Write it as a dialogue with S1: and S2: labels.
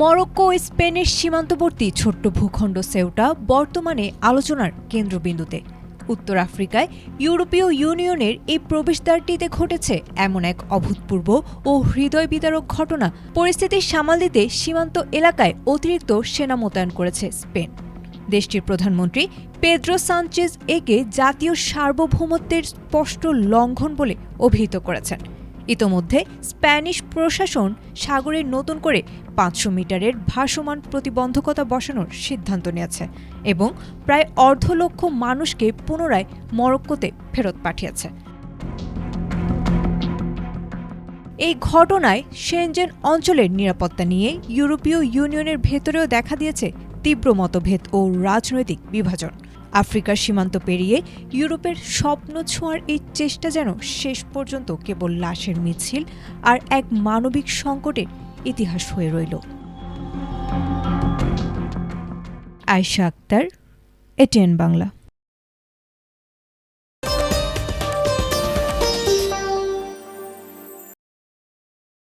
S1: Morocco ও স্পেনের সীমান্তবর্তী ছোট্ট ভূখণ্ড সেউটা বর্তমানে আলোচনার কেন্দ্রবিন্দুতে। উত্তর আফ্রিকায় ইউরোপীয় ইউনিয়নের এই প্রবেশদ্বারটিতে ঘটেছে এমন এক অভূতপূর্ব ও হৃদয়বিদারক ঘটনা। পরিস্থিতি সামাল দিতে সীমান্ত এলাকায় অতিরিক্ত সেনা মোতায়েন করেছে স্পেন। দেশটির প্রধানমন্ত্রী পেদ্রো সানচেজ একে জাতীয় সার্বভৌমত্বের স্পষ্ট লঙ্ঘন বলে অভিহিত করেছেন। ইতোমধ্যে স্প্যানিশ প্রশাসন সাগরে নতুন করে 500 মিটারের ভাসমান প্রতিবন্ধকতা বসানোর সিদ্ধান্ত নিয়েছে এবং প্রায় 250,000 মানুষকে পুনরায় মরক্কোতে ফেরত পাঠিয়েছে। এই ঘটনায় শেনজেন অঞ্চলের নিরাপত্তা নিয়ে ইউরোপীয় ইউনিয়নের ভেতরেও দেখা দিয়েছে তীব্র মতভেদ ও রাজনৈতিক বিভাজন। আফ্রিকার সীমান্ত পেরিয়ে ইউরোপের স্বপ্ন ছোঁয়ার এই চেষ্টা যেন শেষ পর্যন্ত কেবল লাশের মিছিল আর এক মানবিক সংকটের ইতিহাস হয়ে রইল। আয়েশা আক্তার, এটিএন বাংলা।